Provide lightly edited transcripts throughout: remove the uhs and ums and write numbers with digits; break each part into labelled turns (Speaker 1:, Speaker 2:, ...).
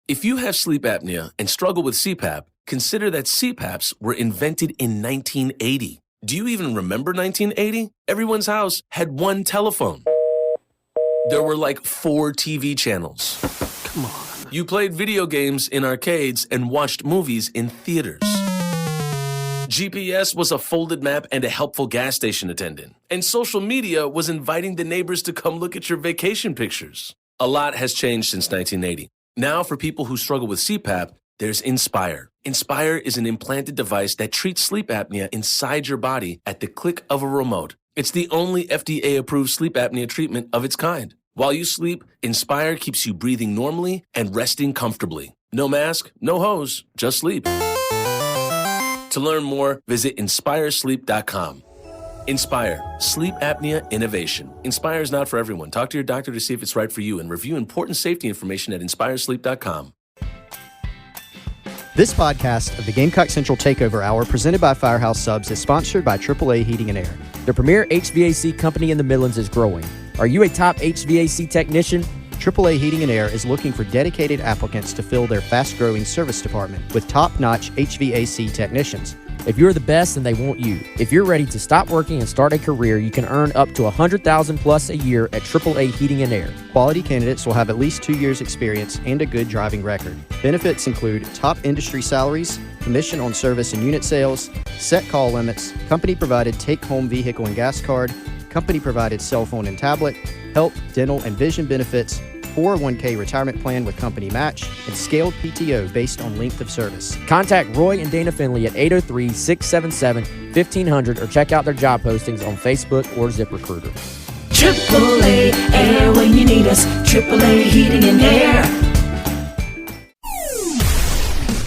Speaker 1: If you have sleep apnea and struggle with CPAP, consider that CPAPs were invented in 1980. Do you even remember 1980? Everyone's house had one telephone. There were like 4 TV channels.
Speaker 2: Come on.
Speaker 1: You played video games in arcades and watched movies in theaters. GPS was a folded map and a helpful gas station attendant. And social media was inviting the neighbors to come look at your vacation pictures. A lot has changed since 1980. Now, for people who struggle with CPAP, there's Inspire. Inspire is an implanted device that treats sleep apnea inside your body at the click of a remote. It's the only FDA-approved sleep apnea treatment of its kind. While you sleep, Inspire keeps you breathing normally and resting comfortably. No mask, no hose, just sleep. To learn more, visit InspireSleep.com. Inspire, sleep apnea innovation. Inspire is not for everyone. Talk to your doctor to see if it's right for you and review important safety information at InspireSleep.com.
Speaker 3: This podcast of the Gamecock Central Takeover Hour presented by Firehouse Subs is sponsored by AAA Heating and Air.
Speaker 4: The premier HVAC company in the Midlands is growing. Are you a top HVAC technician?
Speaker 3: AAA Heating and Air is looking for dedicated applicants to fill their fast-growing service department with top-notch HVAC technicians.
Speaker 4: If you're the best, then they want you. If you're ready to stop working and start a career, you can earn up to $100,000 plus a year at AAA Heating and Air.
Speaker 3: Quality candidates will have at least 2 years experience and a good driving record. Benefits include top industry salaries, commission on service and unit sales, set call limits, company-provided take-home vehicle and gas card, company-provided cell phone and tablet, health, dental, and vision benefits, 401k retirement plan with company match, and scaled PTO based on length of service.
Speaker 4: Contact Roy and Dana Finley at 803-677-1500 or check out their job postings on Facebook or ZipRecruiter.
Speaker 5: AAA Air when you need us. AAA Heating and Air.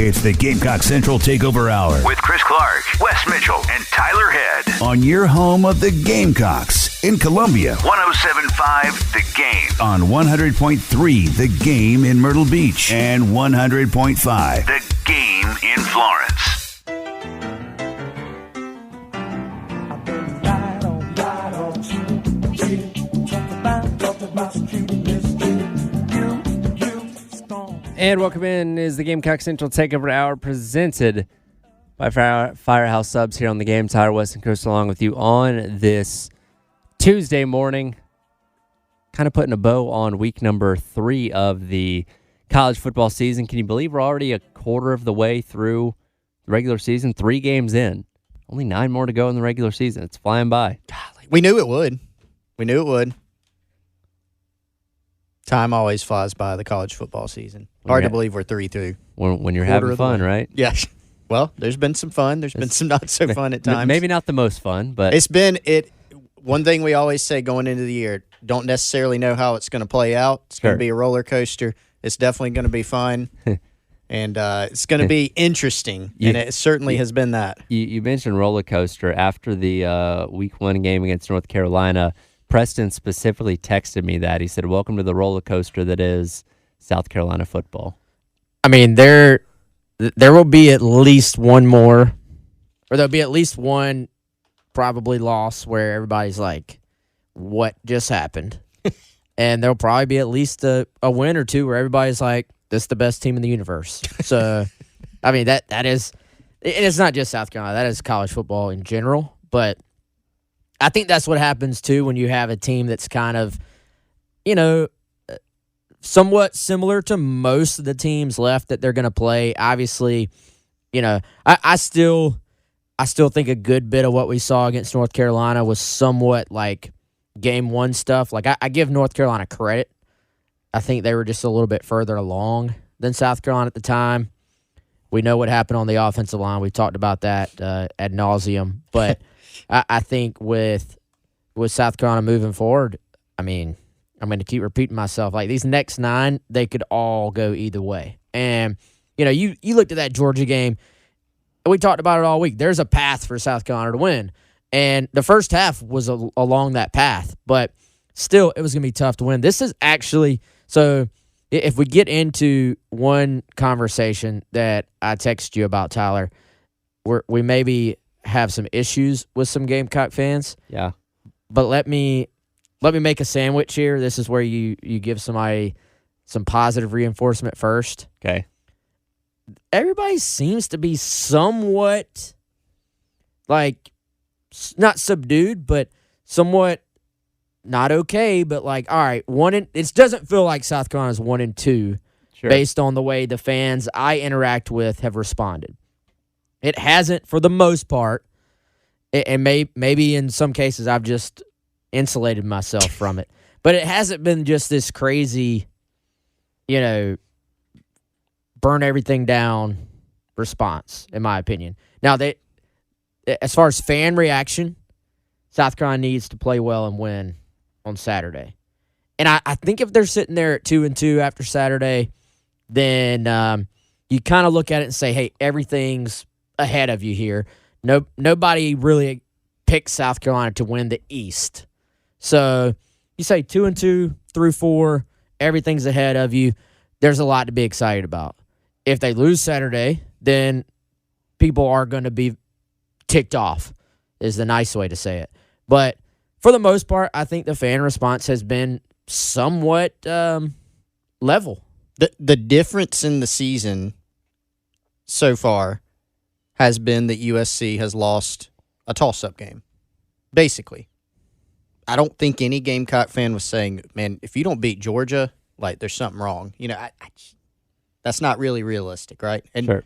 Speaker 6: It's the Gamecock Central Takeover Hour with Chris Clark, Wes Mitchell, and Tyler Head on your home of the Gamecocks in Columbia. 107.5 The Game on 100.3 The Game in Myrtle Beach and 100.5 The Game in Florence.
Speaker 2: And welcome in is the Gamecock Central Takeover Hour presented by Firehouse Subs here on the Game. Tyler, West, and Chris along with you on this Tuesday morning. Kind of putting a bow on week number 3 of the college football season. Can you believe we're already a quarter of the way through the regular season? 3 games in. Only 9 more to go in the regular season. It's flying by.
Speaker 3: Golly, we knew it would. We knew it would. Time always flies by the college football season. Hard to believe we're 3 through.
Speaker 2: When you're having fun, right?
Speaker 3: Yeah. Well, there's been some fun. There's been some not so fun at times.
Speaker 2: Maybe not the most fun, but
Speaker 3: it's been it. One thing we always say going into the year: don't necessarily know how it's going to play out. It's going to be a roller coaster. It's definitely going to be fun, and it's going to be interesting. And it certainly has been that.
Speaker 2: You mentioned roller coaster after the week 1 game against North Carolina. Preston specifically texted me that. He said, "Welcome to the roller coaster that is South Carolina football."
Speaker 4: I mean, there will be at least one more, or there'll be at least one probably loss where everybody's like, what just happened? And there'll probably be at least a win or two where everybody's like, this is the best team in the universe. So, I mean, that is, and it's not just South Carolina, that is college football in general, but I think that's what happens, too, when you have a team that's kind of, somewhat similar to most of the teams left that they're going to play. Obviously, I still think a good bit of what we saw against North Carolina was somewhat like game 1 stuff. Like, I give North Carolina credit. I think they were just a little bit further along than South Carolina at the time. We know what happened on the offensive line. We talked about that ad nauseum. But I think with South Carolina moving forward, I mean, I'm going to keep repeating myself. Like, these next 9, they could all go either way. And, you looked at that Georgia game, and we talked about it all week. There's a path for South Carolina to win. And the first half was along that path. But still, it was going to be tough to win. This is actually – so if we get into one conversation that I text you about, Tyler, we maybe have some issues with some Gamecock fans.
Speaker 2: Yeah.
Speaker 4: But let me make a sandwich here. This is where you give somebody some positive reinforcement first.
Speaker 2: Okay.
Speaker 4: Everybody seems to be somewhat, like, not subdued, but somewhat not okay, but like, all right, it doesn't feel like South Carolina's 1-2 based on the way the fans I interact with have responded. It hasn't for the most part, and maybe in some cases I've just insulated myself from it, but it hasn't been just this crazy, burn everything down response, in my opinion. Now, as far as fan reaction, South Carolina needs to play well and win on Saturday. And I think if they're sitting there at 2-2 after Saturday, then you kind of look at it and say, hey, everything's ahead of you here. Nobody really picked South Carolina to win the East. So you say 2-2 through 4, everything's ahead of you. There's a lot to be excited about. If they lose Saturday, then people are going to be ticked off, is the nice way to say it. But for the most part, I think the fan response has been somewhat level.
Speaker 3: The difference in the season so far has been that USC has lost a toss-up game, basically. I don't think any Gamecock fan was saying, man, if you don't beat Georgia, like, there's something wrong. That's not really realistic, right? And
Speaker 2: sure.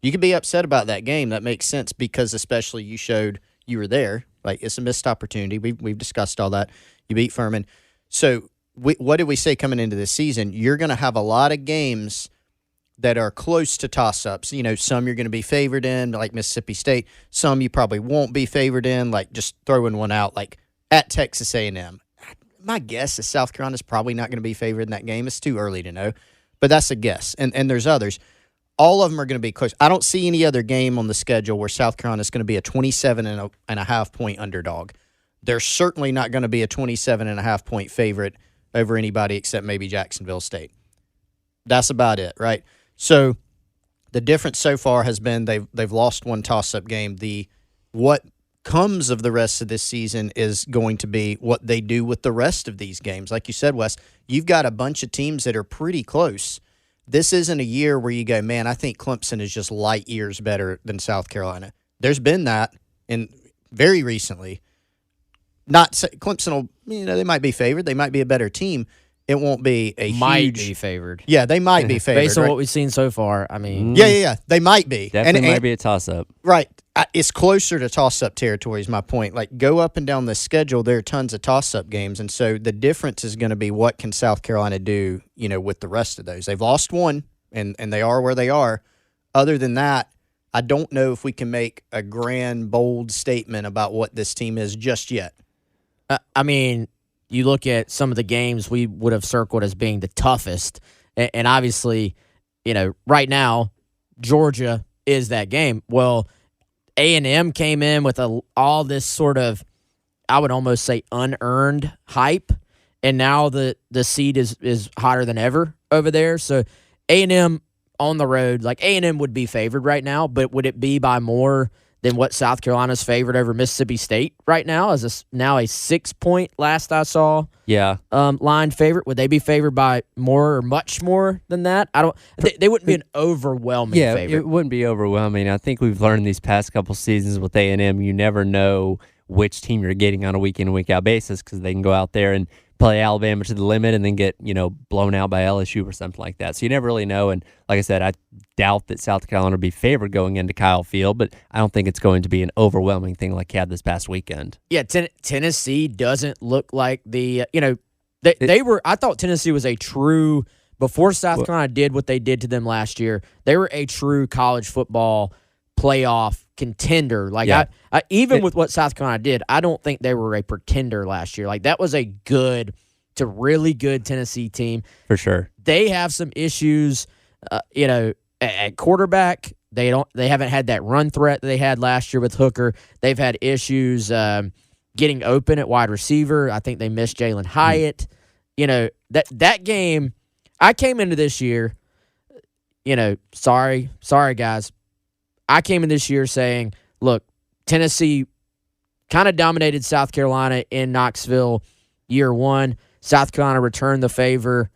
Speaker 3: You could be upset about that game. That makes sense because especially you showed you were there. Like, it's a missed opportunity. We've discussed all that. You beat Furman. So what did we say coming into this season? You're going to have a lot of games that are close to toss-ups. Some you're going to be favored in, like Mississippi State. Some you probably won't be favored in, like just throwing one out, like at Texas A&M. My guess is South Carolina's probably not going to be favored in that game. It's too early to know, but that's a guess. And there's others. All of them are going to be close. I don't see any other game on the schedule where South Carolina is going to be a 27.5 point underdog. They're certainly not going to be a 27.5 point favorite over anybody except maybe Jacksonville State. That's about it, right? So the difference so far has been they've lost one toss-up game. What comes of the rest of this season is going to be what they do with the rest of these games. Like you said, Wes, you've got a bunch of teams that are pretty close. This isn't a year where you go, man, I think Clemson is just light years better than South Carolina. There's been that in very recently. Not Clemson will, they might be favored. They might be a better team. It won't be a
Speaker 4: might
Speaker 3: huge...
Speaker 4: be favored.
Speaker 3: Yeah, they might be favored.
Speaker 4: Based on what we've seen so far, I mean...
Speaker 3: Yeah. They might be.
Speaker 2: Definitely might be a toss-up.
Speaker 3: Right. It's closer to toss-up territory is my point. Like, go up and down the schedule, there are tons of toss-up games, and so the difference is going to be what can South Carolina do, with the rest of those. They've lost one, and they are where they are. Other than that, I don't know if we can make a grand, bold statement about what this team is just yet.
Speaker 4: I mean... You look at some of the games we would have circled as being the toughest, and obviously, right now, Georgia is that game. Well, A&M came in with all this sort of, I would almost say, unearned hype, and now the seed is hotter than ever over there. So A&M on the road, like A&M would be favored right now, but would it be by more than what South Carolina's favored over Mississippi State right now as now a 6-point last I saw.
Speaker 2: Yeah.
Speaker 4: Line favorite. Would they be favored by more or much more than that? They wouldn't be an overwhelming favorite.
Speaker 2: Yeah, it wouldn't be overwhelming. I think we've learned these past couple seasons with A&M, you never know which team you're getting on a week in and week out basis because they can go out there and play Alabama to the limit and then get, blown out by LSU or something like that. So you never really know. And like I said, I doubt that South Carolina will be favored going into Kyle Field, but I don't think it's going to be an overwhelming thing like you had this past weekend.
Speaker 4: Yeah, Tennessee doesn't look like the, they were, I thought Tennessee was a true, before South Carolina did what they did to them last year, they were a true college football playoff contender. Like, yeah. Even with what South Carolina did, I don't think they were a pretender last year. Like, that was a good to really good Tennessee team.
Speaker 2: For sure.
Speaker 4: They have some issues, at quarterback. They haven't had that run threat that they had last year with Hooker. They've had issues getting open at wide receiver. I think they missed Jalen Hyatt. That game, I came into this year, sorry guys. I came in this year saying, look, Tennessee kind of dominated South Carolina in Knoxville year one. South Carolina returned the favor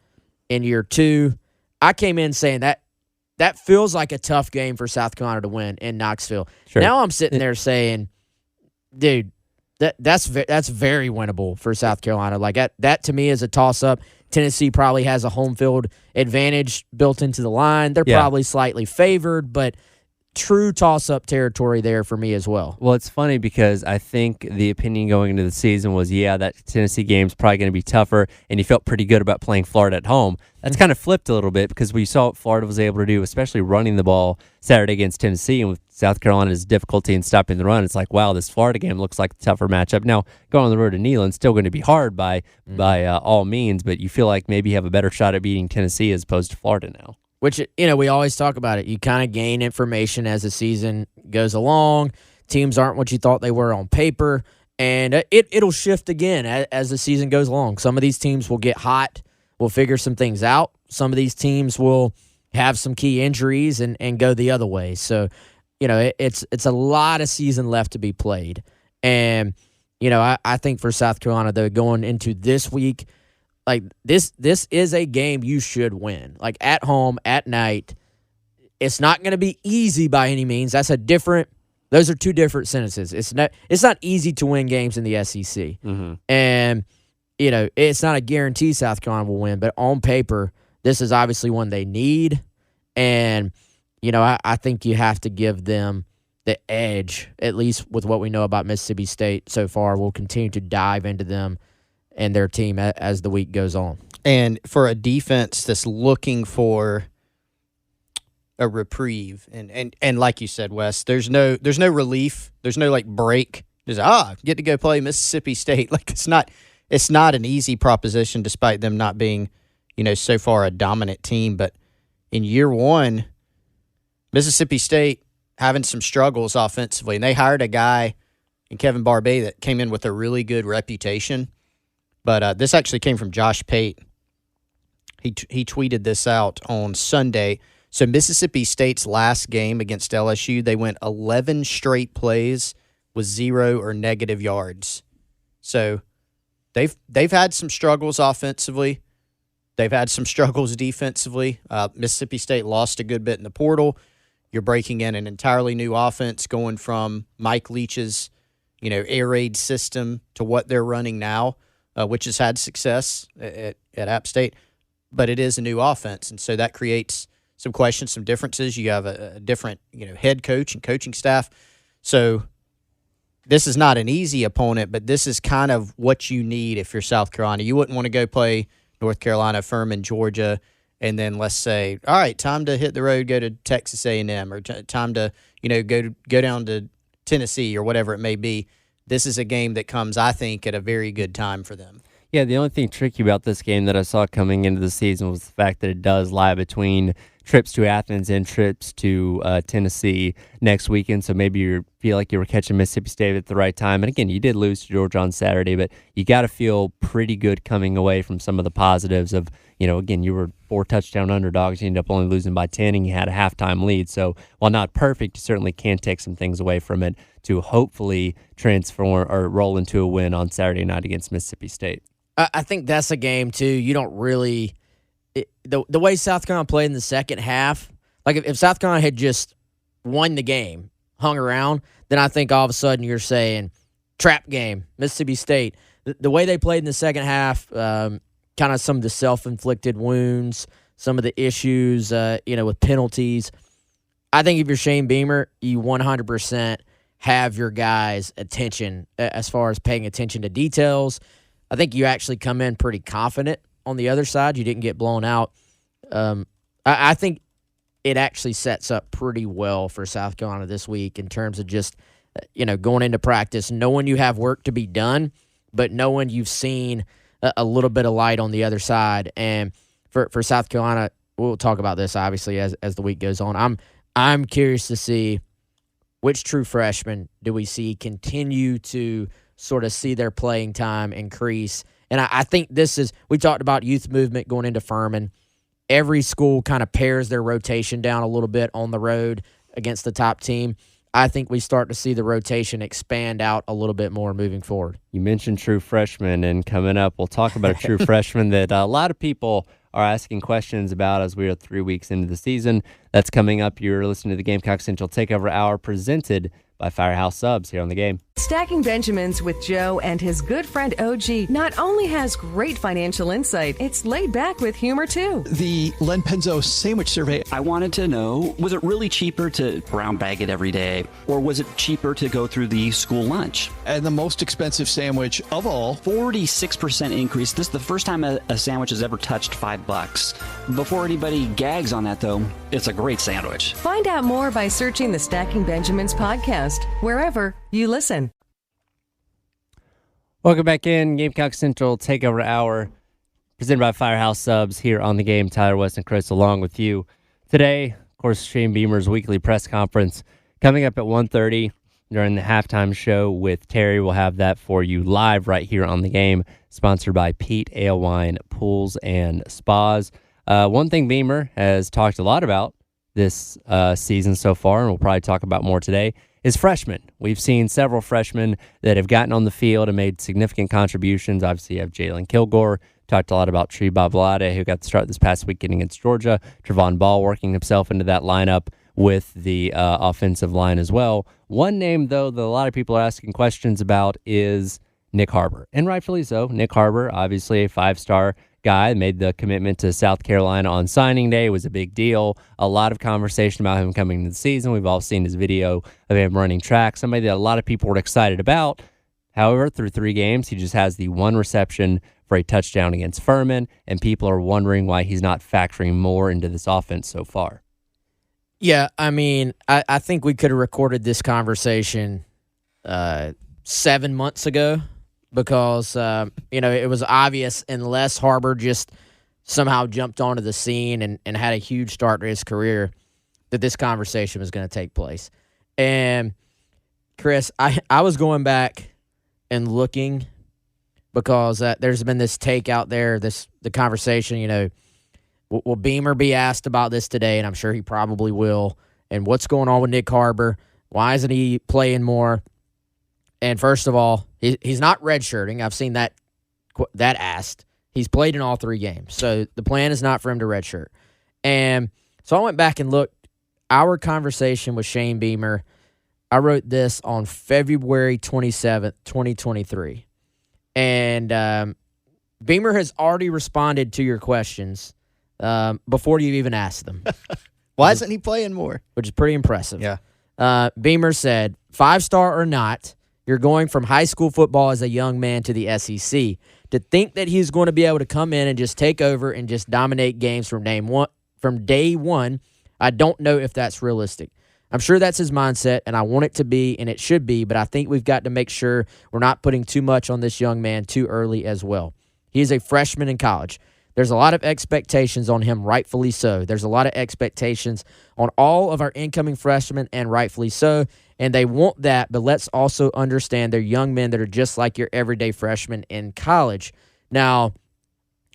Speaker 4: in year 2. I came in saying that feels like a tough game for South Carolina to win in Knoxville.
Speaker 2: Sure.
Speaker 4: Now I'm sitting there saying, dude, that's very winnable for South Carolina. Like that to me is a toss-up. Tennessee probably has a home field advantage built into the line. They're probably slightly favored, but true toss-up territory there for me as well.
Speaker 2: Well, it's funny because I think the opinion going into the season was, that Tennessee game's probably going to be tougher, and you felt pretty good about playing Florida at home. That's kind of flipped a little bit because we saw what Florida was able to do, especially running the ball Saturday against Tennessee, and with South Carolina's difficulty in stopping the run, it's like, wow, this Florida game looks like a tougher matchup. Now, going on the road to Neyland's still going to be hard by all means, but you feel like maybe you have a better shot at beating Tennessee as opposed to Florida now.
Speaker 4: Which, we always talk about it. You kind of gain information as the season goes along. Teams aren't what you thought they were on paper, and it'll shift again as the season goes along. Some of these teams will get hot. We'll figure some things out. Some of these teams will have some key injuries and go the other way. So, it's a lot of season left to be played. And, I think for South Carolina, though, going into this week, like this is a game you should win. Like at home, at night. It's not going to be easy by any means. Those are two different sentences. It's not easy to win games in the SEC.
Speaker 2: Mm-hmm.
Speaker 4: And, it's not a guarantee South Carolina will win, but on paper, this is obviously one they need. And, I think you have to give them the edge, at least with what we know about Mississippi State so far. We'll continue to dive into them and their team as the week goes on.
Speaker 3: And for a defense that's looking for a reprieve, and like you said, Wes, there's no relief. There's no like break. There's get to go play Mississippi State. Like it's not an easy proposition, despite them not being, so far a dominant team. But in year 1, Mississippi State having some struggles offensively, and they hired a guy in Kevin Barbay that came in with a really good reputation. But this actually came from Josh Pate. He tweeted this out on Sunday. So Mississippi State's last game against LSU, they went 11 straight plays with 0 or negative yards. So they've had some struggles offensively. They've had some struggles defensively. Mississippi State lost a good bit in the portal. You're breaking in an entirely new offense, going from Mike Leach's, air raid system to what they're running now. Which has had success at App State, but it is a new offense, and so that creates some questions, some differences. You have a different, head coach and coaching staff. So this is not an easy opponent, but this is kind of what you need if you're South Carolina. You wouldn't want to go play North Carolina, Furman, Georgia, and then let's say, all right, time to hit the road, go to Texas A&M, or time to, go down to Tennessee or whatever it may be. This is a game that comes, I think, at a very good time for them.
Speaker 2: Yeah, the only thing tricky about this game that I saw coming into the season was the fact that it does lie between trips to Athens and trips to Tennessee next weekend. So maybe you feel like you were catching Mississippi State at the right time. And again, you did lose to Georgia on Saturday, but you got to feel pretty good coming away from some of the positives of, again, you were 4-touchdown underdogs. You ended up only losing by 10, and you had a halftime lead. So while not perfect, you certainly can take some things away from it to hopefully transform or roll into a win on Saturday night against Mississippi State.
Speaker 4: I think that's a game, too. You don't really the way South Carolina played in the second half, like if South Carolina had just won the game, hung around, then I think all of a sudden you're saying trap game, Mississippi State. The way they played in the second half, kind of some of the self-inflicted wounds, some of the issues, with penalties. I think if you're Shane Beamer, you 100% have your guys' attention as far as paying attention to details. I think you actually come in pretty confident on the other side. You didn't get blown out. I think it actually sets up pretty well for South Carolina this week in terms of just, going into practice, knowing you have work to be done, but knowing you've seen a little bit of light on the other side. And for South Carolina, we'll talk about this obviously as the week goes on. I'm curious to see which true freshmen do we see continue to sort of see their playing time increase. And I think we talked about youth movement going into Furman. Every school kind of pares their rotation down a little bit on the road against the top team. I think we start to see the rotation expand out a little bit more moving forward.
Speaker 2: You mentioned true freshmen, and coming up, we'll talk about a true freshman that a lot of people are asking questions about as we are 3 weeks into the season. That's coming up. You're listening to the Gamecock Central Takeover Hour presented by Firehouse Subs here on the game.
Speaker 7: Stacking Benjamins with Joe and his good friend OG not only has great financial insight, it's laid back with humor too.
Speaker 8: The Len Penzo sandwich survey.
Speaker 9: I wanted to know, was it really cheaper to brown bag it every day, or was it cheaper to go through the school lunch?
Speaker 8: And the most expensive sandwich of all.
Speaker 9: 46% increase. This is the first time a sandwich has ever touched $5. Before anybody gags on that, though, it's a great sandwich.
Speaker 7: Find out more by searching the Stacking Benjamins podcast, wherever you listen.
Speaker 2: Welcome back in. Gamecock Central Takeover Hour, presented by Firehouse Subs here on the game. Tyler, West, and Chris along with you. Today, of course, Shane Beamer's weekly press conference coming up at 1:30 during the halftime show with Terry. We'll have that for you live right here on the game, sponsored by Pete Ale Wine Pools and Spas. One thing Beamer has talked a lot about this season so far, and we'll probably talk about more today, is freshmen. We've seen several freshmen that have gotten on the field and made significant contributions. Obviously, you have Jalen Kilgore, talked a lot about Tree Babalade, who got the start this past weekend against Georgia. Trevon Ball working himself into that lineup with the offensive line as well. One name, though, that a lot of people are asking questions about is Nyck Harbor, and rightfully so. Nyck Harbor, obviously a five-star guy, made the commitment to South Carolina on signing day. It was a big deal. A lot of conversation about him coming into the season. We've all seen his video of him running track, somebody that a lot of people were excited about. However, through 3 games, he just has the 1 reception for a touchdown against Furman, and people are wondering why he's not factoring more into this offense so far.
Speaker 4: Yeah, I mean, I think we could have recorded this conversation 7 months ago, because, it was obvious unless Harbor just somehow jumped onto the scene and had a huge start to his career that this conversation was going to take place. And, Chris, I was going back and looking because there's been this take out there, the conversation, will Beamer be asked about this today? And I'm sure he probably will. And what's going on with Nyck Harbor? Why isn't he playing more? And first of all, he's not redshirting. I've seen that asked. He's played in all 3 games. So the plan is not for him to redshirt. And so I went back and looked. Our conversation with Shane Beamer, I wrote this on February 27th, 2023. And Beamer has already responded to your questions before you even asked them.
Speaker 3: Why isn't he playing more?
Speaker 4: Which is pretty impressive.
Speaker 3: Yeah.
Speaker 4: Beamer said, 5-star or not, you're going from high school football as a young man to the SEC. To think that he's going to be able to come in and just take over and just dominate games from day one, I don't know if that's realistic. I'm sure that's his mindset, and I want it to be, and it should be, but I think we've got to make sure we're not putting too much on this young man too early as well. He is a freshman in college. There's a lot of expectations on him, rightfully so. There's a lot of expectations on all of our incoming freshmen, and rightfully so. And they want that, but let's also understand they're young men that are just like your everyday freshmen in college. Now,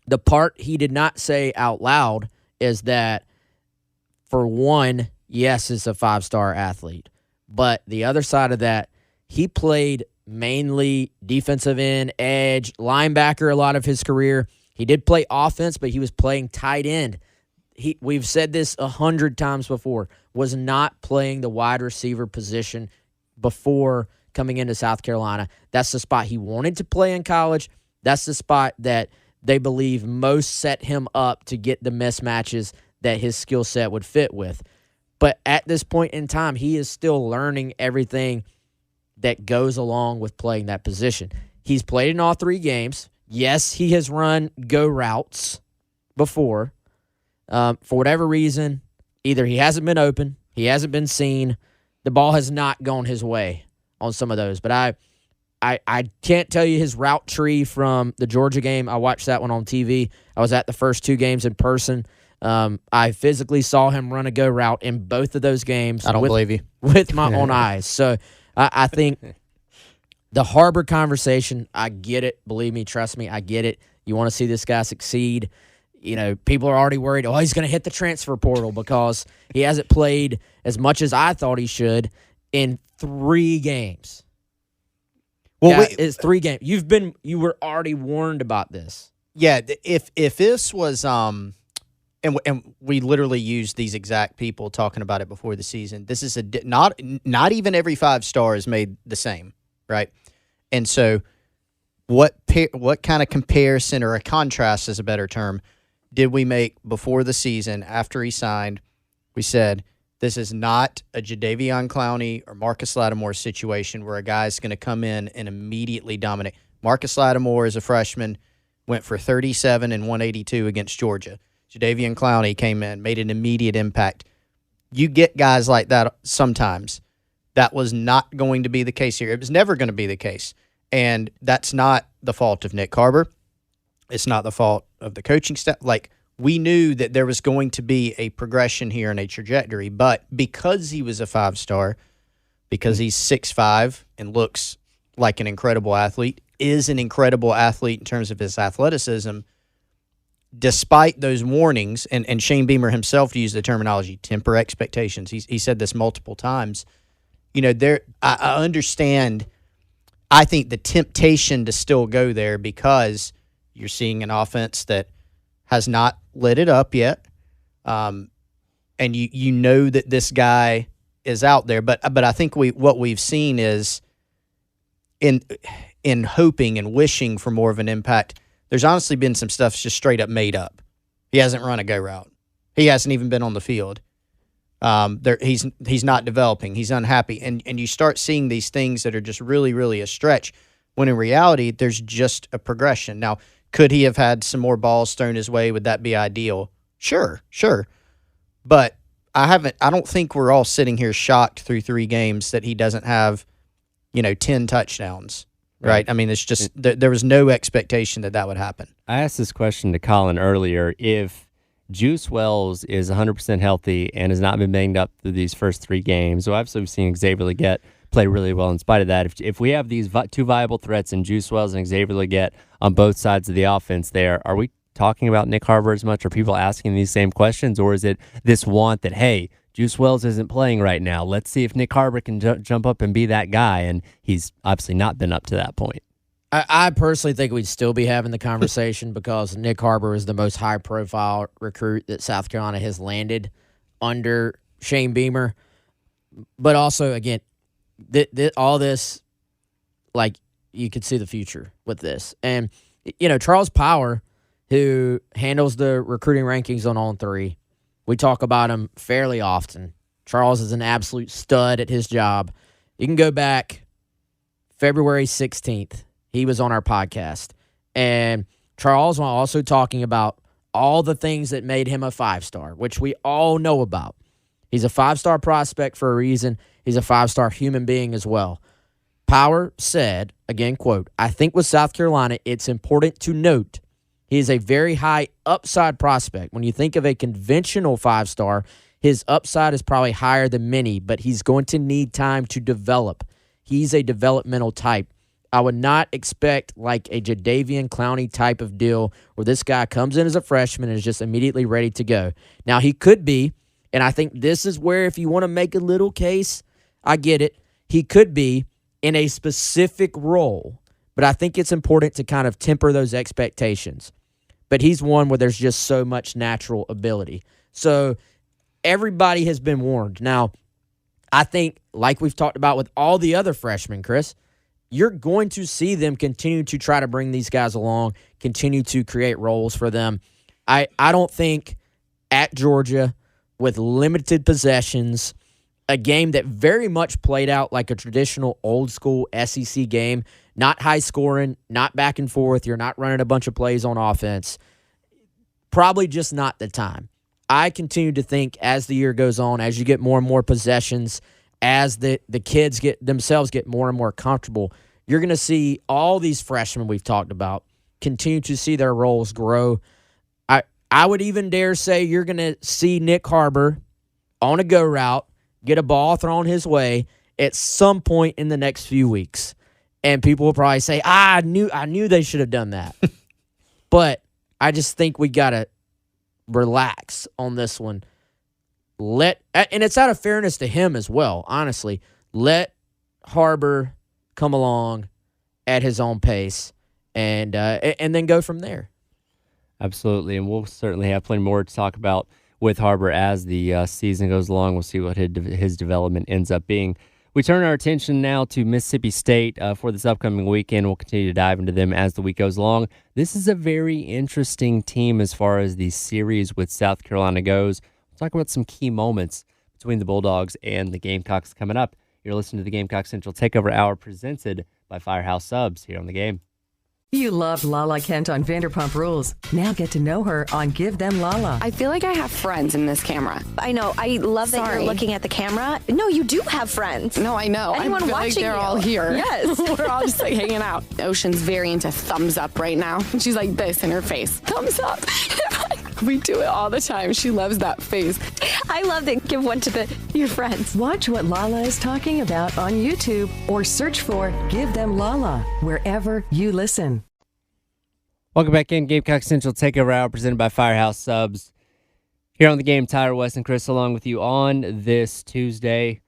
Speaker 4: the part he did not say out loud is that, for one, yes, it's a 5-star athlete. But the other side of that, he played mainly defensive end, edge, linebacker a lot of his career. He did play offense, but he was playing tight end. We've said this 100 times before, was not playing the wide receiver position before coming into South Carolina. That's the spot he wanted to play in college. That's the spot that they believe most set him up to get the mismatches that his skill set would fit with. But at this point in time, he is still learning everything that goes along with playing that position. He's played in all 3 games. Yes, he has run go routes before. For whatever reason, either he hasn't been open, he hasn't been seen, the ball has not gone his way on some of those. But I can't tell you his route tree from the Georgia game. I watched that one on TV. I was at the first 2 games in person. I physically saw him run a go route in both of those games.
Speaker 3: I don't believe you.
Speaker 4: With my own eyes. So I think the Harbor conversation, I get it. Believe me, trust me, I get it. You want to see this guy succeed. People are already worried, he's going to hit the transfer portal because he hasn't played as much as I thought he should in 3 games. Well, it's 3 games. You were already warned about this.
Speaker 3: Yeah, if this was and we literally used these exact people talking about it before the season. This is not even every 5-star is made the same, right? And so what kind of comparison or a contrast is a better term did we make before the season after he signed? We said this is not a Jadeveon Clowney or Marcus Lattimore situation where a guy's going to come in and immediately dominate. Marcus Lattimore is a freshman, went for 37 and 182 against Georgia. Jadeveon Clowney came in, made an immediate impact. You get guys like that sometimes. That was not going to be the case here. It was never going to be the case. And that's not the fault of Nyck Harbor. It's not the fault of the coaching staff. Like, we knew that there was going to be a progression here and a trajectory, but because he was a 5-star, because he's 6'5" and looks like an incredible athlete, is an incredible athlete in terms of his athleticism, despite those warnings, and Shane Beamer himself used the terminology, temper expectations. He said this multiple times. I understand, I think, the temptation to still go there because you're seeing an offense that has not lit it up yet. And you know that this guy is out there. But I think what we've seen is in hoping and wishing for more of an impact, there's honestly been some stuff just straight up made up. He hasn't run a go route. He hasn't even been on the field. He's not developing. He's unhappy. And you start seeing these things that are just really, really a stretch, when in reality, there's just a progression. Now, could he have had some more balls thrown his way? Would that be ideal? Sure. But I don't think we're all sitting here shocked through 3 games that he doesn't have, 10 touchdowns, right? I mean, it's just there was no expectation that would happen.
Speaker 2: I asked this question to Colin earlier. If Juice Wells is 100% healthy and has not been banged up through these first 3 games, so obviously we've seen Xavier Legette play really well in spite of that. If we have these 2 viable threats in Juice Wells and Xavier Legette on both sides of the offense there, are we talking about Nyck Harbor as much? Are people asking these same questions? Or is it this want that, hey, Juice Wells isn't playing right now, let's see if Nyck Harbor can jump up and be that guy, and he's obviously not been up to that point.
Speaker 4: I personally think we'd still be having the conversation because Nyck Harbor is the most high-profile recruit that South Carolina has landed under Shane Beamer. But also, again, all this, like, you could see the future with this. And, Charles Power, who handles the recruiting rankings on On3, we talk about him fairly often. Charles is an absolute stud at his job. You can go back February 16th. He was on our podcast. And Charles was also talking about all the things that made him a 5-star, which we all know about. He's a 5-star prospect for a reason. He's a 5-star human being as well. Power said, again, quote, "I think with South Carolina, it's important to note he is a very high upside prospect. When you think of a conventional 5-star, his upside is probably higher than many, but he's going to need time to develop. He's a developmental type. I would not expect like a Jadeveon Clowney type of deal where this guy comes in as a freshman and is just immediately ready to go. Now, he could be, and I think this is where if you want to make a little case, I get it. He could be in a specific role, but I think it's important to kind of temper those expectations. But he's one where there's just so much natural ability. So everybody has been warned. Now, I think, like we've talked about with all the other freshmen, Chris, you're going to see them continue to try to bring these guys along, continue to create roles for them. I don't think at Georgia, with limited possessions, a game that very much played out like a traditional old-school SEC game, not high-scoring, not back and forth, you're not running a bunch of plays on offense, probably just not the time. I continue to think as the year goes on, as you get more and more possessions, as the kids get more and more comfortable, you're going to see all these freshmen we've talked about continue to see their roles grow. I would even dare say you're going to see Nyck Harbor on a go route, get a ball thrown his way at some point in the next few weeks. And people will probably say, I knew they should have done that. But I just think we got to relax on this one. And it's out of fairness to him as well, honestly. Let Harbor come along at his own pace and then go from there.
Speaker 2: Absolutely, and we'll certainly have plenty more to talk about with Harbor as the season goes along. We'll see what his development ends up being. We turn our attention now to Mississippi State for this upcoming weekend. We'll continue to dive into them as the week goes along. This is a very interesting team as far as the series with South Carolina goes. We'll talk about some key moments between the Bulldogs and the Gamecocks coming up. You're listening to the Gamecock Central Takeover Hour presented by Firehouse Subs here on the game.
Speaker 7: You loved Lala Kent on Vanderpump Rules. Now get to know her on Give Them Lala.
Speaker 10: I feel like I have friends in this camera.
Speaker 11: I know. I love that you're looking at the camera. No, you do have friends.
Speaker 10: No, I know.
Speaker 11: Anyone
Speaker 10: I feel
Speaker 11: watching
Speaker 10: like they're
Speaker 11: you.
Speaker 10: all here.
Speaker 11: Yes.
Speaker 10: We're all just like hanging out. Ocean's very into thumbs up right now. She's like this in her face. Thumbs up. We do it all the time. She loves that face.
Speaker 11: I love that. Give one to your friends.
Speaker 7: Watch what Lala is talking about on YouTube or search for Give Them Lala wherever you listen.
Speaker 2: Welcome back in. Gamecock Central Takeover Hour presented by Firehouse Subs. Here on the game, Tyler, Wes, and Chris along with you on this Tuesday.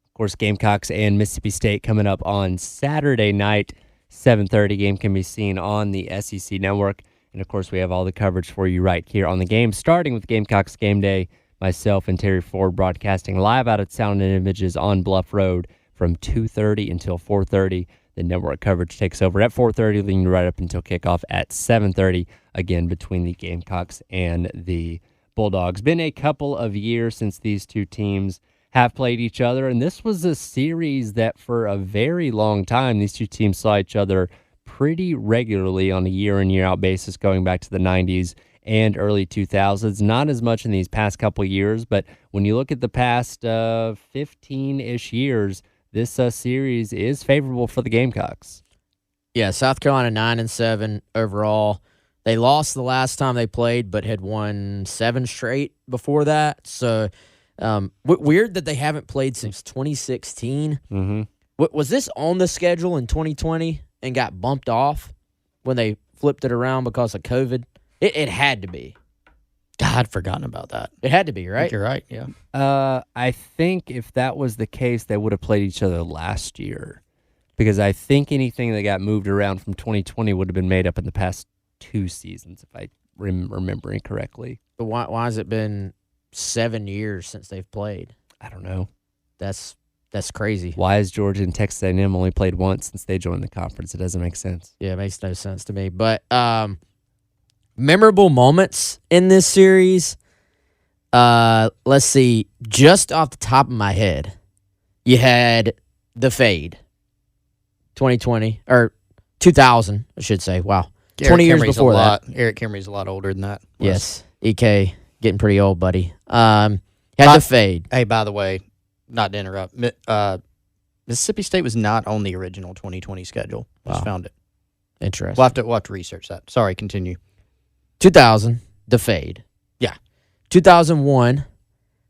Speaker 2: Of course, Gamecocks and Mississippi State coming up on Saturday night, 7:30. Game can be seen on the SEC Network. And, of course, we have all the coverage for you right here on the game, starting with Gamecocks Game Day. Myself and Terry Ford broadcasting live out at Sound and Images on Bluff Road from 2:30 until 4:30. The network coverage takes over at 4:30, leading right up until kickoff at 7:30, again, between the Gamecocks and the Bulldogs. Been a couple of years since these two teams have played each other, and this was a series that for a very long time, these two teams saw each other pretty regularly on a year-in, year-out basis going back to the 90s and early 2000s. Not as much in these past couple of years, but when you look at the past 15-ish years, this series is favorable for the Gamecocks.
Speaker 4: Yeah, South Carolina 9-7 overall. They lost the last time they played, but had won 7 straight before that. So weird that they haven't played since 2016.
Speaker 2: Mm-hmm.
Speaker 4: Was this on the schedule in 2020 and got bumped off when they flipped it around because of COVID? It had to be.
Speaker 3: God, I'd forgotten about that.
Speaker 4: It had to be, right?
Speaker 3: I think you're right, yeah.
Speaker 2: I think if that was the case, they would have played each other last year. Because I think anything that got moved around from 2020 would have been made up in the past 2 seasons, if I remembering correctly.
Speaker 4: But why has it been 7 years since they've played?
Speaker 2: I don't know.
Speaker 4: That's crazy.
Speaker 2: Why has Georgia and Texas A&M only played once since they joined the conference? It doesn't make sense.
Speaker 4: Yeah, it makes no sense to me. But memorable moments in this series. Let's see. Just off the top of my head, you had the fade. 2020 or 2000, I should say. Wow. 20 years before that.
Speaker 3: Eric Kimmery's a lot older than that.
Speaker 4: Yes. EK getting pretty old, buddy. Had the fade.
Speaker 3: Hey, by the way, not to interrupt, Mississippi State was not on the original 2020 schedule. Just found it.
Speaker 4: Interesting.
Speaker 3: We'll have to research that. Sorry, continue.
Speaker 4: 2000, the fade.
Speaker 3: Yeah.
Speaker 4: 2001,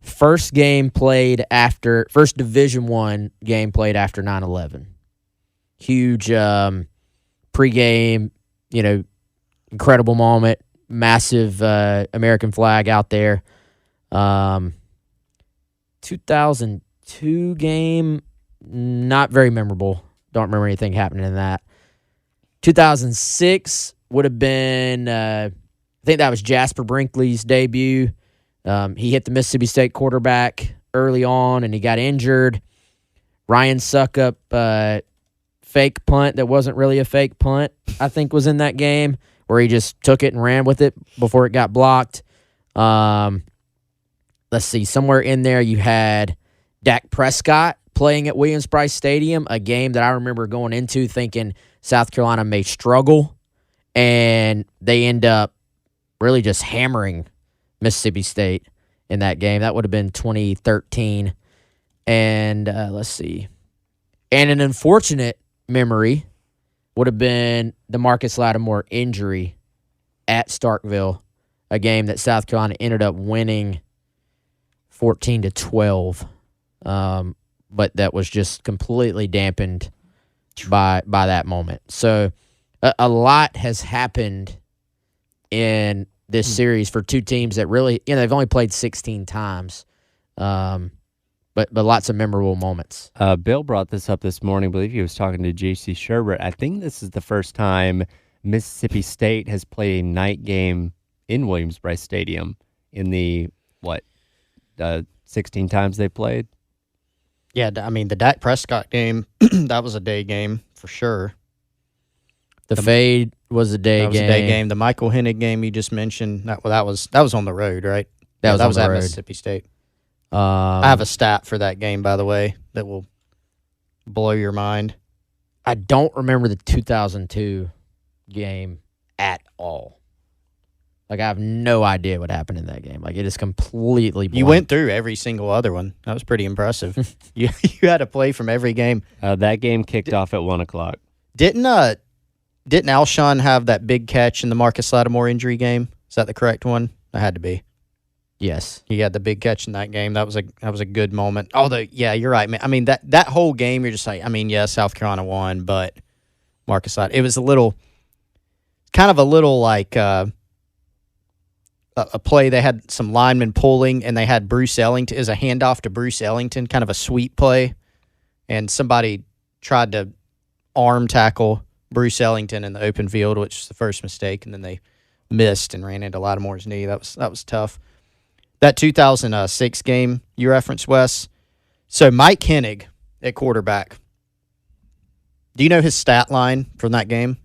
Speaker 4: first Division I game played after 9/11. Huge pregame, incredible moment, massive American flag out there. 2002 game, not very memorable. Don't remember anything happening in that. 2006 would have been, I think that was Jasper Brinkley's debut. He hit the Mississippi State quarterback early on, and he got injured. Ryan Suckup, fake punt that wasn't really a fake punt, I think, was in that game, where he just took it and ran with it before it got blocked. Let's see, somewhere in there you had Dak Prescott playing at Williams-Brice Stadium, a game that I remember going into thinking South Carolina may struggle, and they end up really just hammering Mississippi State in that game. That would have been 2013. And let's see. And an unfortunate memory would have been the Marcus Lattimore injury at Starkville, a game that South Carolina ended up winning 14-12. But that was just completely dampened by that moment. So a lot has happened in this series for two teams that really, they've only played 16 times. But lots of memorable moments.
Speaker 2: Bill brought this up this morning. I believe he was talking to J.C. Sherbert. I think this is the first time Mississippi State has played a night game in Williams-Brice Stadium in the 16 times they played.
Speaker 3: Yeah, I mean, the Dak Prescott game, that was a day game for sure.
Speaker 4: The Fade was a day game.
Speaker 3: That was a day game. The Michael Hennig game you just mentioned, that was on the road, right?
Speaker 4: That was
Speaker 3: at
Speaker 4: road.
Speaker 3: Mississippi State. I have a stat for that game, by the way, that will blow your mind.
Speaker 4: I don't remember the 2002 game at all. Like, I have no idea what happened in that game. Like, it is completely blank.
Speaker 3: You went through every single other one. That was pretty impressive. you had to play from every game.
Speaker 2: That game kicked off at 1 o'clock.
Speaker 3: Didn't Alshon have that big catch in the Marcus Lattimore injury game? Is that the correct one? That had to be.
Speaker 4: Yes.
Speaker 3: He had the big catch in that game. That was a good moment. Although, yeah, you're right, man. I mean, that whole game, you're just like, I mean, yeah, South Carolina won, but Marcus Lattimore, it was kind of a little like a play. They had some linemen pulling, and they had Bruce Ellington. It was a handoff to Bruce Ellington, kind of a sweep play, and somebody tried to arm tackle Bruce Ellington in the open field, which was the first mistake, and then they missed and ran into Lattimore's knee. That was tough. That 2006 game you referenced, Wes. So Mike Hennig at quarterback. Do you know his stat line from that game?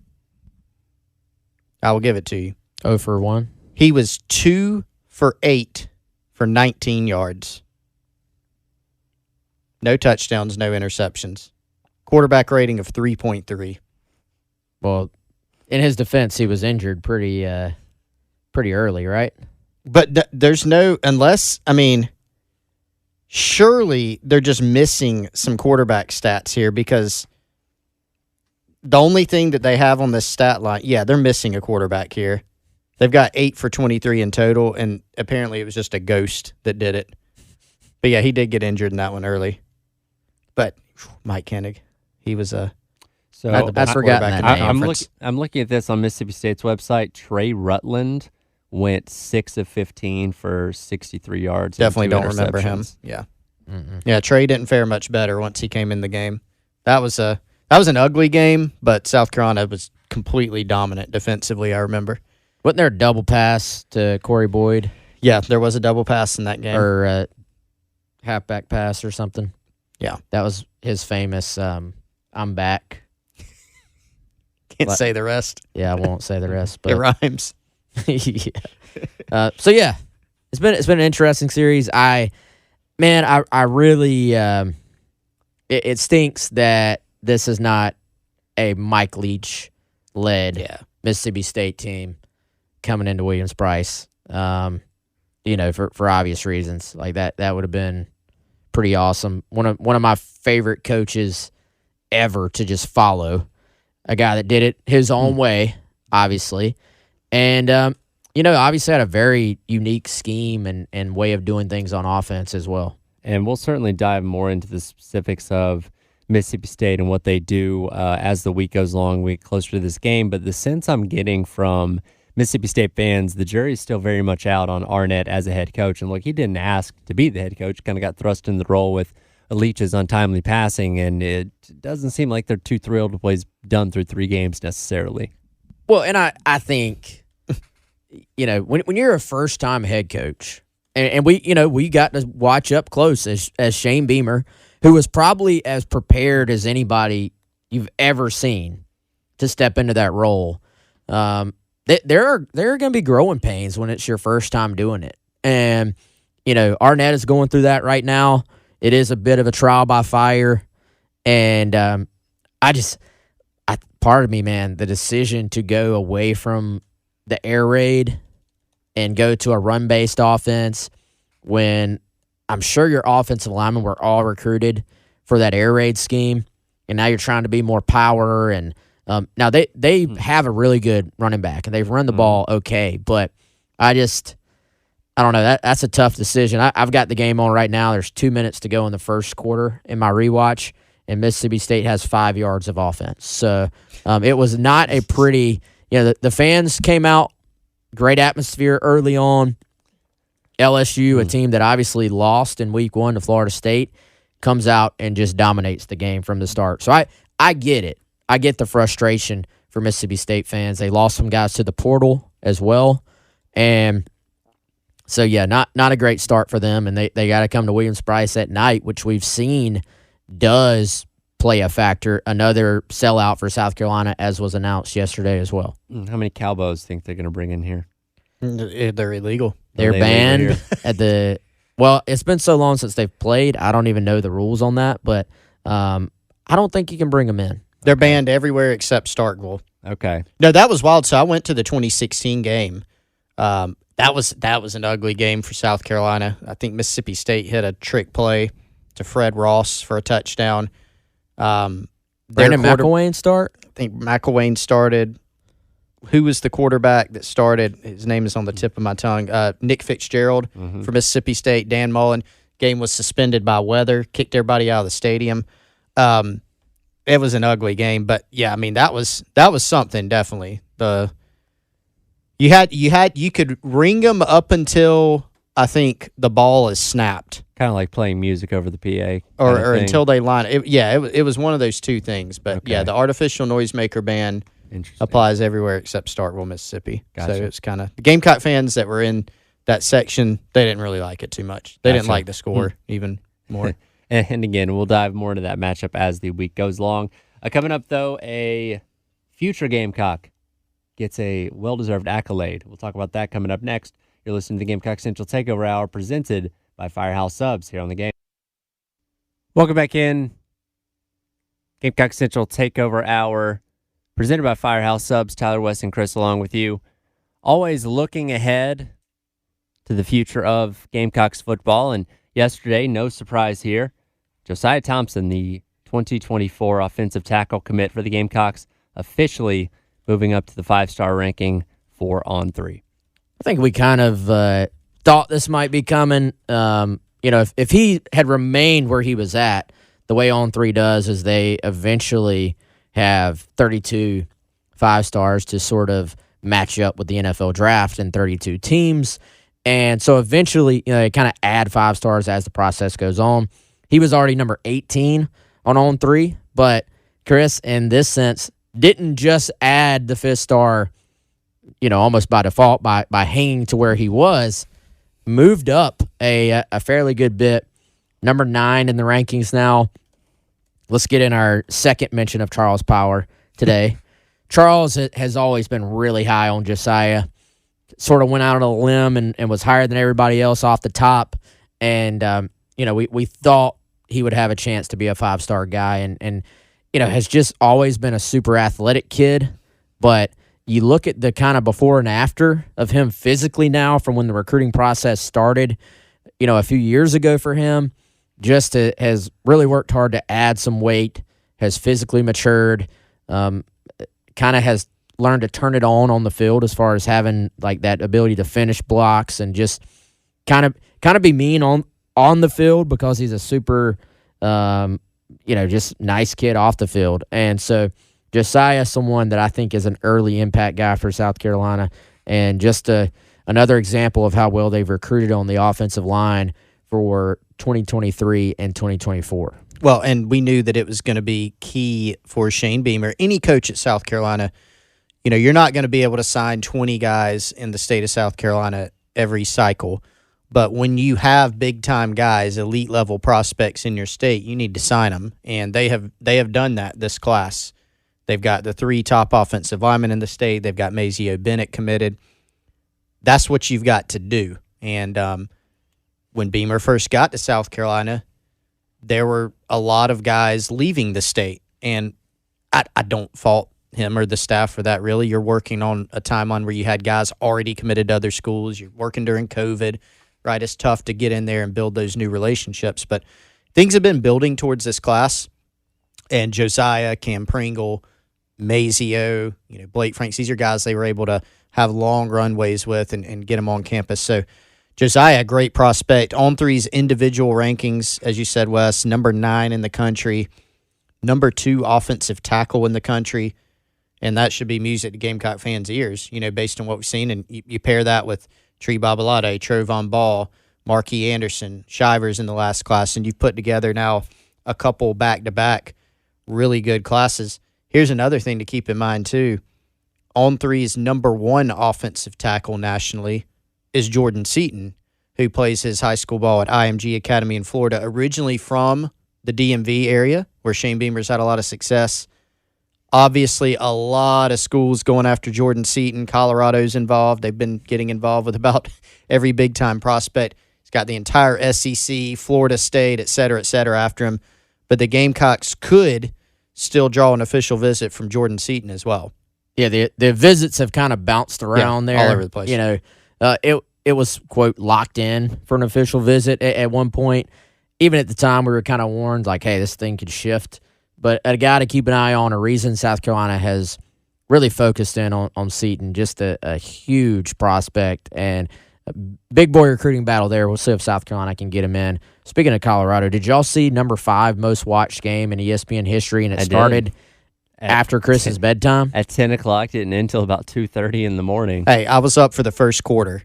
Speaker 3: I will give it to you.
Speaker 4: 0 for 1.
Speaker 3: He was 2 for 8 for 19 yards. No touchdowns, no interceptions. Quarterback rating of 3.3.
Speaker 4: Well, in his defense, he was injured pretty early, right?
Speaker 3: But there's no, unless, I mean, surely they're just missing some quarterback stats here, because the only thing that they have on this stat line, yeah, they're missing a quarterback here. They've got 8 for 23 in total, and apparently it was just a ghost that did it. But yeah, he did get injured in that one early. But Mike Hennig, he was a...
Speaker 2: So
Speaker 3: I forgot that name.
Speaker 2: I'm looking at this on Mississippi State's website. Trey Rutland went 6 of 15 for 63 yards.
Speaker 3: Definitely don't remember him. Yeah. Yeah, Trey didn't fare much better once he came in the game. That was an ugly game, but South Carolina was completely dominant defensively, I remember.
Speaker 4: Wasn't there a double pass to Corey Boyd?
Speaker 3: Yeah, there was a double pass in that game.
Speaker 4: Or a halfback pass or something.
Speaker 3: Yeah.
Speaker 4: That was his famous I'm back.
Speaker 3: Can't say the rest.
Speaker 4: Yeah, I won't say the rest. But
Speaker 3: it rhymes.
Speaker 4: Yeah. So yeah, it's been an interesting series. I really it stinks that this is not a Mike Leach led Mississippi State team coming into Williams-Brice. For obvious reasons. Like that would have been pretty awesome. One of my favorite coaches ever to just follow. A guy that did it his own way, obviously. And, obviously had a very unique scheme and way of doing things on offense as well.
Speaker 2: And we'll certainly dive more into the specifics of Mississippi State and what they do as the week goes along, we get closer to this game. But the sense I'm getting from Mississippi State fans, the jury's still very much out on Arnett as a head coach. And look, he didn't ask to be the head coach, kind of got thrust in the role with Leach's untimely passing, and it doesn't seem like they're too thrilled with what he's done through 3 games necessarily.
Speaker 4: Well, and I think, when you're a first-time head coach, and we got to watch up close as Shane Beamer, who was probably as prepared as anybody you've ever seen to step into that role. There are going to be growing pains when it's your first time doing it. And, Arnett is going through that right now. It is a bit of a trial by fire. And part of me, man, the decision to go away from the air raid and go to a run-based offense when I'm sure your offensive linemen were all recruited for that air raid scheme, and now you're trying to be more power. And now they have a really good running back, and they've run the ball okay, but I don't know. That's a tough decision. I've got the game on right now. There's 2 minutes to go in the first quarter in my rewatch, and Mississippi State has 5 yards of offense. So it was not a pretty – the fans came out, great atmosphere early on. LSU, a team that obviously lost in week 1 to Florida State, comes out and just dominates the game from the start. So I get it. I get the frustration for Mississippi State fans. They lost some guys to the portal as well. And so, yeah, not a great start for them. And they got to come to Williams-Brice at night, which we've seen does play a factor. Another sellout for South Carolina, as was announced yesterday as well.
Speaker 2: How many cowboys think they're going to bring in here?
Speaker 3: They're illegal.
Speaker 4: They're banned at the – well, it's been so long since they've played. I don't even know the rules on that, but I don't think you can bring them in.
Speaker 3: They're banned everywhere except Starkville.
Speaker 2: Okay.
Speaker 3: No, that was wild. So I went to the 2016 game. That was an ugly game for South Carolina. I think Mississippi State hit a trick play to Fred Ross for a touchdown.
Speaker 4: Brandon McElwain start?
Speaker 3: I think McElwain started. Who was the quarterback that started? His name is on the tip of my tongue. Nick Fitzgerald for Mississippi State. Dan Mullen. Game was suspended by weather. Kicked everybody out of the stadium. It was an ugly game, but yeah, I mean that was something definitely. You could ring them up until I think the ball is snapped.
Speaker 2: Kind of like playing music over the PA.
Speaker 3: Or until they line it. It was one of those two things. But yeah, the artificial noisemaker ban applies everywhere except Starkville, Mississippi.
Speaker 2: Gotcha.
Speaker 3: So it's kind of the Gamecock fans that were in that section, they didn't really like it too much. They didn't like the score even more.
Speaker 2: And again, we'll dive more into that matchup as the week goes along. Coming up, though, a future Gamecock gets a well-deserved accolade. We'll talk about that coming up next. You're listening to the Gamecock Central Takeover Hour presented by Firehouse Subs here on the game. Welcome back in. Gamecock Central Takeover Hour presented by Firehouse Subs. Tyler, West, and Chris along with you. Always looking ahead to the future of Gamecocks football. And yesterday, no surprise here, Josiah Thompson, the 2024 offensive tackle commit for the Gamecocks, officially moving up to the 5-star ranking 4-on-3.
Speaker 4: I think we kind of thought this might be coming. If he had remained where he was at, the way On3 does is they eventually have 32 5-stars to sort of match up with the NFL draft and 32 teams. And so eventually, they kind of add 5 stars as the process goes on. He was already number 18 on 3, but Chris, in this sense, didn't just add the 5th star, almost by default by hanging to where he was, moved up a fairly good bit. Number 9 in the rankings now. Let's get in our second mention of Charles Power today. Charles has always been really high on Josiah. Sort of went out on a limb and was higher than everybody else off the top. And, we thought he would have a chance to be a 5-star guy and has just always been a super athletic kid. But you look at the kind of before and after of him physically now from when the recruiting process started, a few years ago for him, just has really worked hard to add some weight, has physically matured, kind of has learned to turn it on the field as far as having like that ability to finish blocks and just kind of be mean on the field because he's a super, just nice kid off the field. And so Josiah, someone that I think is an early impact guy for South Carolina, and just another example of how well they've recruited on the offensive line for 2023 and 2024.
Speaker 3: Well, and we knew that it was going to be key for Shane Beamer. Any coach at South Carolina, you're not going to be able to sign 20 guys in the state of South Carolina every cycle. But when you have big-time guys, elite-level prospects in your state, you need to sign them. And they have done that this class. They've got the 3 top offensive linemen in the state. They've got Mazio Bennett committed. That's what you've got to do. And when Beamer first got to South Carolina, there were a lot of guys leaving the state. And I don't fault him or the staff for that, really. You're working on a timeline where you had guys already committed to other schools. You're working during COVID, right? It's tough to get in there and build those new relationships. But things have been building towards this class. And Josiah, Cam Pringle, Mazio, Blake Franks, these are guys they were able to have long runways with and get them on campus. So Josiah, great prospect. On3's individual rankings, as you said, Wes, number 9 in the country, number 2 offensive tackle in the country. And that should be music to Gamecock fans' ears, based on what we've seen. And you pair that with Tree Babalade, Trovon Ball, Marquis Anderson, Shivers in the last class, and you've put together now a couple back-to-back really good classes. Here's another thing to keep in mind, too. On3's number 1 offensive tackle nationally is Jordan Seaton, who plays his high school ball at IMG Academy in Florida, originally from the DMV area, where Shane Beamer's had a lot of success. Obviously, a lot of schools going after Jordan Seaton. Colorado's involved. They've been getting involved with about every big-time prospect. He's got the entire SEC, Florida State, et cetera, after him. But the Gamecocks could still draw an official visit from Jordan Seaton as well.
Speaker 4: Yeah, the visits have kind of bounced around there.
Speaker 3: All over the place.
Speaker 4: You know, it was, quote, locked in for an official visit at one point. Even at the time, we were kind of warned, like, hey, this thing could shift. But a guy to keep an eye on, a reason South Carolina has really focused in on Seaton, just a huge prospect and a big boy recruiting battle there. We'll see if South Carolina can get him in. Speaking of Colorado, did y'all see number 5 most watched game in ESPN history, and it started after Chris's bedtime?
Speaker 2: At 10 o'clock, didn't end until about 2:30 in the morning.
Speaker 3: Hey, I was up for the first quarter.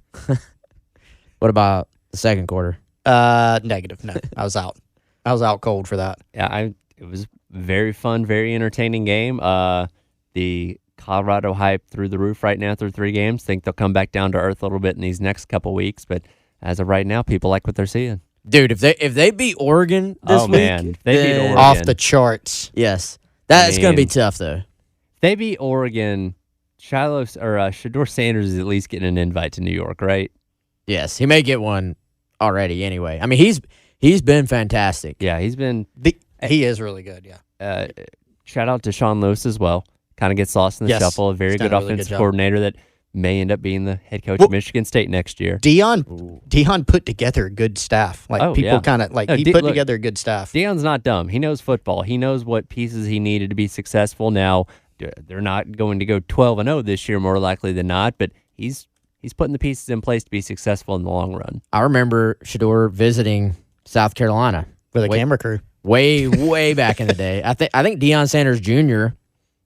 Speaker 4: What about the second quarter?
Speaker 3: Negative. No, I was out. I was out cold for that.
Speaker 2: Yeah, it was very fun, very entertaining game. The Colorado hype through the roof right now through 3 games. Think they'll come back down to earth a little bit in these next couple weeks, but as of right now, people like what they're seeing.
Speaker 4: Dude, if they beat Oregon this week,
Speaker 2: man, if they beat Oregon
Speaker 3: off the charts.
Speaker 4: Yes, that's going to be tough though.
Speaker 2: If they beat Oregon, Shedeur Sanders is at least getting an invite to New York, right?
Speaker 4: Yes, he may get one already. Anyway, I mean he's been fantastic.
Speaker 2: Yeah, he's been.
Speaker 3: He is really good. Yeah.
Speaker 2: Shout out to Sean Lewis as well. Kind of gets lost in the shuffle. A very good offensive coordinator that may end up being the head coach of Michigan State next year.
Speaker 3: Dion put together a good staff. Like people kind of like he put together a good staff.
Speaker 2: Dion's not dumb. He knows football. He knows what pieces he needed to be successful. Now they're not going to go 12-0 this year, more likely than not. But he's putting the pieces in place to be successful in the long run.
Speaker 4: I remember Shedeur visiting South Carolina
Speaker 3: with a camera crew.
Speaker 4: Way back in the day. I think Deion Sanders Jr.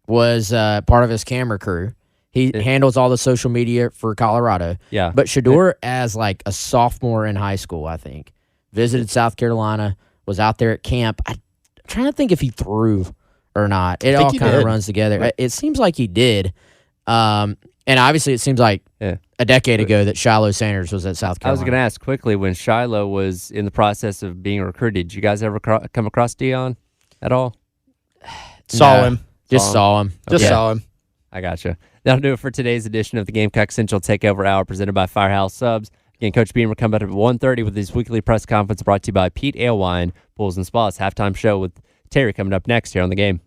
Speaker 4: was part of his camera crew. He handles all the social media for Colorado.
Speaker 2: Yeah.
Speaker 4: But Shedeur, as like a sophomore in high school, I think, visited South Carolina, was out there at camp. I'm trying to think if he threw or not. It all kind of runs together. Right. It seems like he did. And obviously, it seems like a decade ago that Shiloh Sanders was at South Carolina.
Speaker 2: I was going to ask quickly, when Shiloh was in the process of being recruited, did you guys ever come across Dion at all?
Speaker 3: Saw him.
Speaker 4: Just saw him.
Speaker 3: Saw him.
Speaker 2: I gotcha. That'll do it for today's edition of the Gamecock Central Takeover Hour presented by Firehouse Subs. Again, Coach Beamer coming up at 1:30 with his weekly press conference brought to you by Pete Alewine, Pools and Spas. Halftime show with Terry coming up next here on the game.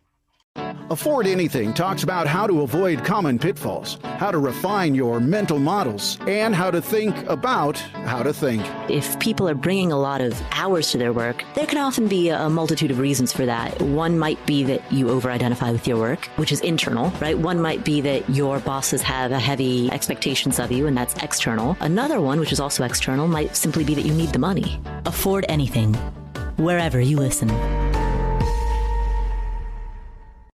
Speaker 12: Afford Anything talks about how to avoid common pitfalls, how to refine your mental models, and how to think about how to think.
Speaker 13: If people are bringing a lot of hours to their work, there can often be a multitude of reasons for that. One might be that you over-identify with your work, which is internal, right? One might be that your bosses have a heavy expectations of you, and that's external. Another one, which is also external, might simply be that you need the money.
Speaker 14: Afford Anything, wherever you listen.